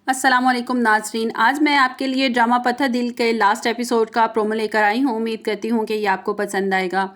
अस्सलाम वालेकुम नाज़रीन। आज मैं आपके लिए ड्रामा पत्थर दिल के लास्ट एपिसोड का प्रोमो लेकर आई हूँ। उम्मीद करती हूँ कि ये आपको पसंद आएगा।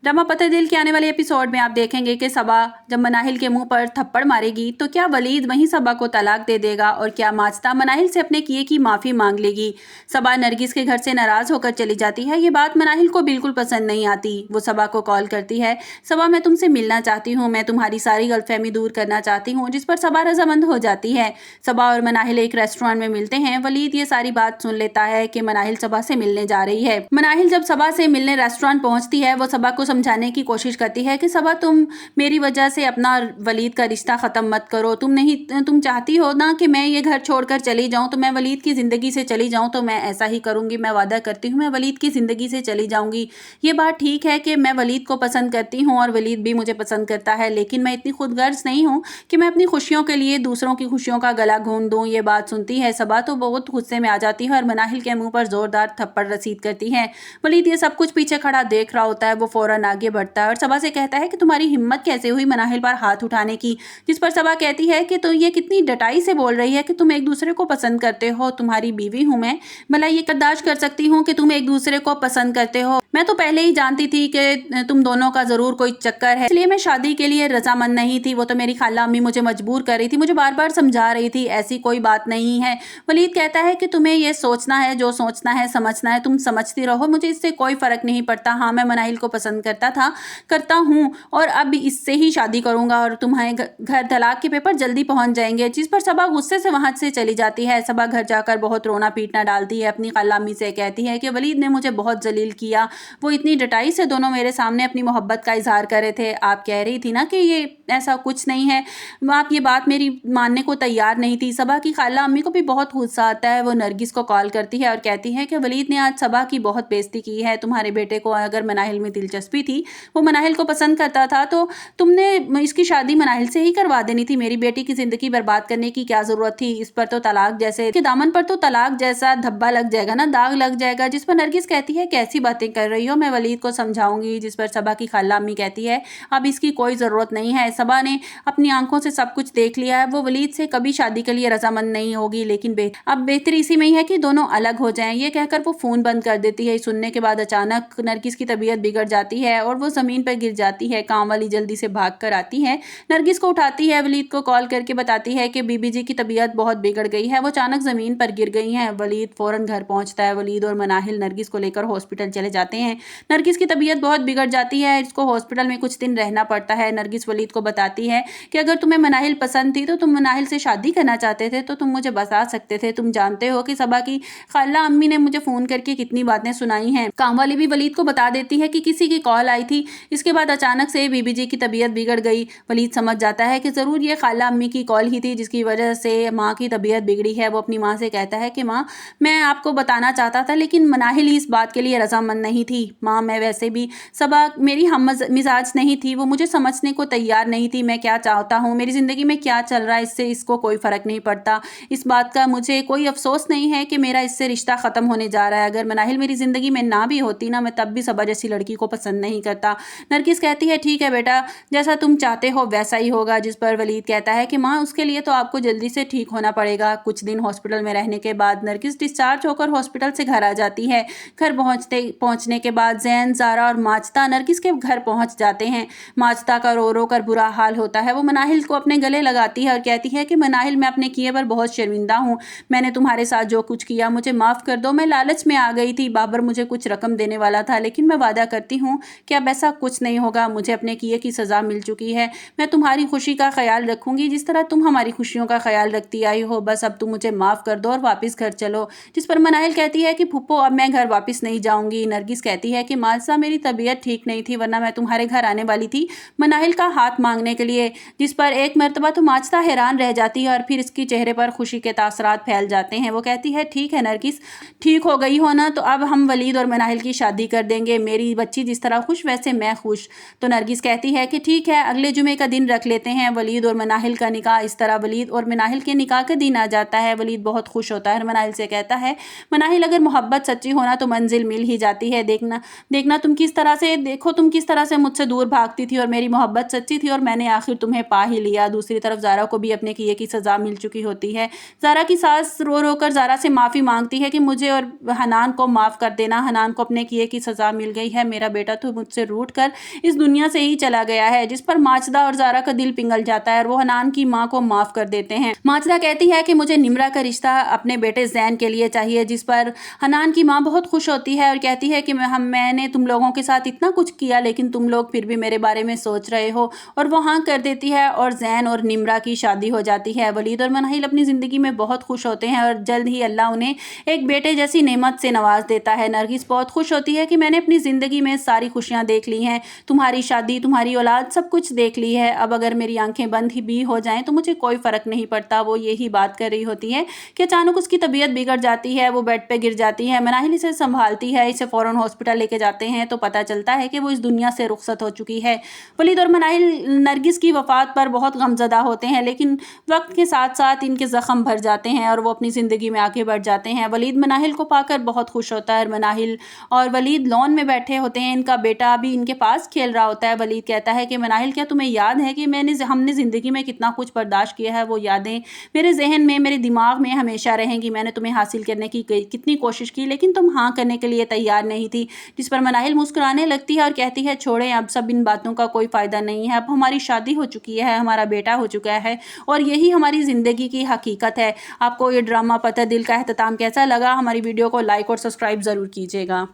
ड्रामा पत्थर दिल के आने वाले एपिसोड में आप देखेंगे कि सबा जब मनाहिल के मुंह पर थप्पड़ मारेगी तो क्या वलीद वहीं सबा को तलाक दे देगा और क्या माजदा मनाहिल से अपने किए की माफ़ी मांग लेगी। सबा नरगिस के घर से नाराज़ होकर चली जाती है। ये बात मनाहिल को बिल्कुल पसंद नहीं आती। वो सबा को कॉल करती है, सबा मैं तुमसे मिलना चाहती हूँ, मैं तुम्हारी सारी गलतफहमी दूर करना चाहती हूँ, जिस पर सबा रजामंद हो जाती है। सबा और मनाहिल एक रेस्टोरेंट में मिलते हैं। वलीद ये सारी बात सुन लेता है कि मनाहिल सबा से मिलने जा रही है। मनाहिल जब सबा से मिलने रेस्टोरेंट पहुंचती है, वो सबा को समझाने की कोशिश करती है कि सबा तुम मेरी वजह से अपना वलीद का रिश्ता ख़त्म मत करो। तुम चाहती हो ना कि मैं ये घर छोड़कर चली जाऊं, तो मैं वलीद की ज़िंदगी से चली जाऊं, तो मैं ऐसा ही करूंगी। मैं वादा करती हूँ मैं वलीद की ज़िंदगी से चली जाऊंगी। ये बात ठीक है कि मैं वलीद को पसंद करती हूँ और वलीद भी मुझे पसंद करता है, लेकिन मैं इतनी खुदगर्ज नहीं हूँ कि मैं अपनी खुशियों के लिए दूसरों की खुशियों का गला घोंट दूँ। ये बात सुनती है सबा तो बहुत गुस्से में आ जाती है और मनाहिल के मुँह पर ज़ोरदार थप्पड़ रसीद करती है। वलीद ये सब कुछ पीछे खड़ा देख रहा होता है। वो फ़ौरन आगे बढ़ता है और सबा से कहता है कि तुम्हारी हिम्मत कैसे हुई मनाहिल पर हाथ उठाने की। जिस पर सबा कहती है कि तो ये कितनी डटाई से बोल रही है कि तुम एक दूसरे को पसंद करते हो, तुम्हारी बीवी हूँ मैं, भला ये बर्दाश्त कर सकती हूँ कि तुम एक दूसरे को पसंद करते हो। मैं तो पहले ही जानती थी कि तुम दोनों का ज़रूर कोई चक्कर है, इसलिए मैं शादी के लिए रजामंद नहीं थी। वो तो मेरी खाला अम्मी मुझे मजबूर कर रही थी, मुझे बार बार समझा रही थी, ऐसी कोई बात नहीं है। वलीद कहता है कि तुम्हें ये सोचना है, जो सोचना है समझना है, तुम समझती रहो, मुझे इससे कोई फ़र्क नहीं पड़ता। हाँ, मैं मनाहिल को पसंद करता हूँ और अब इससे ही शादी करूँगा और तुम्हारे घर तलाक के पेपर जल्दी पहुँच जाएंगे। जिस पर सबा गुस्से से वहाँ से चली जाती है। सबा घर जाकर बहुत रोना पीटना डालती है। अपनी खाला अम्मी से कहती है कि वलीद ने मुझे बहुत जलील किया, वो इतनी डटाई से दोनों मेरे सामने अपनी मोहब्बत का इजहार कर रहे थे। आप कह रही थी ना कि ये ऐसा कुछ नहीं है, आप ये बात मेरी मानने को तैयार नहीं थी। सबा की खाला अम्मी को भी बहुत गुस्सा आता है। वो नरगिस को कॉल करती है और कहती है कि वलीद ने आज सबा की बहुत बेइज्जती की है। तुम्हारे बेटे को अगर मनाहिल में दिलचस्पी थी, वो मनाहिल को पसंद करता था, तो तुमने इसकी शादी मनाहिल से ही करवा देनी थी। मेरी बेटी की ज़िंदगी बर्बाद करने की क्या ज़रूरत थी। इस पर तो तलाक जैसे के दामन पर तो तलाक जैसा धब्बा लग जाएगा ना, दाग लग जाएगा। जिस पर नरगिस कहती है कैसी बातें कर रही हो, मैं वलीद को समझाऊंगी। जिस पर सबा की खाला अम्मी कहती है अब इसकी कोई ज़रूरत नहीं है, सबा ने अपनी आंखों से सब कुछ देख लिया है, वो वलीद से कभी शादी के लिए रजामंद नहीं होगी। लेकिन अब बेहतर इसी में ही है कि दोनों अलग हो जाएं। ये कहकर वो फ़ोन बंद कर देती है। सुनने के बाद अचानक नरगिस की तबीयत बिगड़ जाती है और वो ज़मीन पर गिर जाती है। काम वाली जल्दी से भाग कर आती है, नरगिस को उठाती है, वलीद को कॉल करके बताती है कि बीबी जी की तबीयत बहुत बिगड़ गई है, वो अचानक ज़मीन पर गिर गई हैं। वलीद फ़ौरन घर पहुंचता है। वलीद और मनाहिल नरगिस को लेकर हॉस्पिटल चले जाते हैं। नरगिस की तबीयत बहुत बिगड़ जाती है, इसको हॉस्पिटल में कुछ दिन रहना पड़ता है। नरगिस वलीद को बताती है कि अगर तुम्हें मनाहिल पसंद थी तो तुम मनाहिल से शादी करना चाहते थे तो तुम मुझे बता सकते थे। तुम जानते हो कि सबा की खाला अम्मी ने मुझे फ़ोन करके कितनी बातें सुनाई हैं। काम वाली भी वलीद को बता देती है कि किसी की कॉल आई थी। इसके बाद अचानक से बीबी जी की तबीयत बिगड़ गई। वलीद समझ जाता है कि ज़रूर ये खाला अम्मी की कॉल ही थी जिसकी वजह से माँ की तबीयत बिगड़ी है। वो अपनी माँ से कहता है कि माँ, मैं आपको बताना चाहता था लेकिन मनाहिल ही इस बात के लिए रजामंद नहीं थी। माँ, मैं वैसे भी सबा मेरी हम मिजाज नहीं थी, वो मुझे समझने को तैयार नहीं थी। मैं क्या चाहता हूँ, मेरी ज़िंदगी में क्या चल रहा है, इससे इसको कोई फ़र्क नहीं पड़ता। इस बात का मुझे कोई अफसोस नहीं है कि मेरा इससे रिश्ता ख़त्म होने जा रहा है। अगर मनाहिल मेरी ज़िंदगी में ना भी होती ना, मैं तब भी सबा जैसी लड़की को पसंद नहीं करता। नरगिस कहती है ठीक है बेटा, जैसा तुम चाहते हो वैसा ही होगा। जिस पर वलीद कहता है कि माँ, उसके लिए तो आपको जल्दी से ठीक होना पड़ेगा। कुछ दिन हॉस्पिटल में रहने के बाद नरगिस डिस्चार्ज होकर हॉस्पिटल से घर आ जाती है। घर पहुँचने के बाद जैन, ज़ारा और माजदा नरगिस के घर पहुँच जाते हैं। माजदा का रो रो कर बुरा हाल होता है। वो मनाहिल को अपने गले लगाती है और कहती है कि मनाहिल, मैं अपने किए पर बहुत शर्मिंदा हूँ। मैंने तुम्हारे साथ जो कुछ किया मुझे माफ़ कर दो। मैं लालच में आ गई थी। बाबर मुझे कुछ रकम देने वाला था, लेकिन मैं वादा करती हूँ कि अब ऐसा कुछ नहीं होगा। मुझे अपने किए की सज़ा मिल चुकी है। मैं तुम्हारी खुशी का ख्याल रखूंगी जिस तरह तुम हमारी खुशियों का ख्याल रखती आई हो। बस अब तुम मुझे माफ़ कर दो और वापस घर चलो। जिस पर मनाहिल कहती है कि फुप्पो, अब मैं घर वापस नहीं जाऊंगी। नरगिस कहती है कि माजदा, मेरी तबीयत ठीक नहीं थी वरना मैं तुम्हारे घर आने वाली थी मनाहिल का हाथ मांगने के लिए। जिस पर एक मरतबा तो माजदा हैरान रह जाती है और फिर इसके चेहरे पर खुशी के तासरात फैल जाते हैं। वो कहती है ठीक है नरगिस, ठीक हो गई हो ना, तो अब हम वलीद और मनाहिल की शादी कर देंगे। मेरी बच्ची जिस طرح خوش ویسے میں خوش۔ تو نرگس کہتی ہے کہ ٹھیک ہے، اگلے جمعے کا دن رکھ لیتے ہیں، ولید اور مناہل کا نکاح۔ اس طرح ولید اور مناہل کے نکاح کا دن آ جاتا ہے۔ ولید بہت خوش ہوتا ہے اور مناہل سے کہتا ہے، مناہل اگر محبت سچی ہونا تو منزل مل ہی جاتی ہے۔ دیکھو تم کس طرح سے مجھ سے دور بھاگتی تھی اور میری محبت سچی تھی اور میں نے آخر تمہیں پا ہی لیا۔ دوسری طرف زارا کو بھی اپنے کیے کی سزا مل چکی ہوتی ہے۔ زارا کی ساس رو رو کر زارا سے معافی مانگتی ہے کہ مجھے اور حنان کو معاف کر دینا، حنان کو اپنے کیے کی سزا مل گئی ہے، میرا بیٹا تو مجھ سے روٹھ کر اس دنیا سے ہی چلا گیا ہے۔ جس پر ماجدہ اور زارا کا دل پگھل جاتا ہے اور وہ حنان کی ماں کو معاف کر دیتے ہیں۔ ماجدہ کہتی ہے کہ مجھے نمرہ کا رشتہ اپنے بیٹے زین کے لیے چاہیے، جس پر حنان کی ماں بہت خوش ہوتی ہے اور کہتی ہے کہ میں نے تم لوگوں کے ساتھ اتنا کچھ کیا لیکن تم لوگ پھر بھی میرے بارے میں سوچ رہے ہو، اور وہ ہاں کر دیتی ہے اور زین اور نمرہ کی شادی ہو جاتی ہے۔ ولید اور مناہل اپنی زندگی میں بہت خوش ہوتے ہیں اور جلد ہی اللہ انہیں ایک بیٹے جیسی نعمت سے نواز دیتا ہے۔ نرگس بہت خوش ہوتی ہے کہ میں نے اپنی زندگی میں ساری خوشیاں دیکھ لی ہیں، تمہاری شادی، تمہاری اولاد، سب کچھ دیکھ لی ہے، اب اگر میری آنکھیں بند بھی ہو جائیں تو مجھے کوئی فرق نہیں پڑتا۔ وہ یہی بات کر رہی ہوتی ہے کہ اچانک اس کی طبیعت بگڑ جاتی ہے، وہ بیڈ پہ گر جاتی ہے۔ مناہل اسے سنبھالتی ہے، اسے فوراً ہاسپٹل لے کے جاتے ہیں تو پتہ چلتا ہے کہ وہ اس دنیا سے رخصت ہو چکی ہے۔ ولید اور مناہل نرگس کی وفات پر بہت غمزدہ ہوتے ہیں، لیکن وقت کے ساتھ ساتھ ان کے زخم بھر جاتے ہیں اور وہ اپنی زندگی میں آگے بڑھ جاتے ہیں۔ ولید مناہل کو پا کر بہت خوش ہوتا ہے اور مناہل اور ولید لان میں بیٹھے ہوتے ہیں، ان کا بیٹا بھی ان کے پاس کھیل رہا ہوتا ہے۔ ولید کہتا ہے کہ مناہل، کیا تمہیں یاد ہے کہ ہم نے زندگی میں کتنا کچھ برداشت کیا ہے؟ وہ یادیں میرے ذہن میں، میرے دماغ میں ہمیشہ رہیں گی۔ میں نے تمہیں حاصل کرنے کی کتنی کوشش کی لیکن تم ہاں کرنے کے لیے تیار نہیں تھی۔ جس پر مناہل مسکرانے لگتی ہے اور کہتی ہے، چھوڑیں اب سب ان باتوں کا کوئی فائدہ نہیں ہے، اب ہماری شادی ہو چکی ہے، ہمارا بیٹا ہو چکا ہے اور یہی ہماری زندگی کی حقیقت ہے۔ آپ کو یہ ڈرامہ پتہ دل کا اختتام کیسا لگا؟ ہماری ویڈیو کو لائک اور سبسکرائب ضرور کیجیے گا۔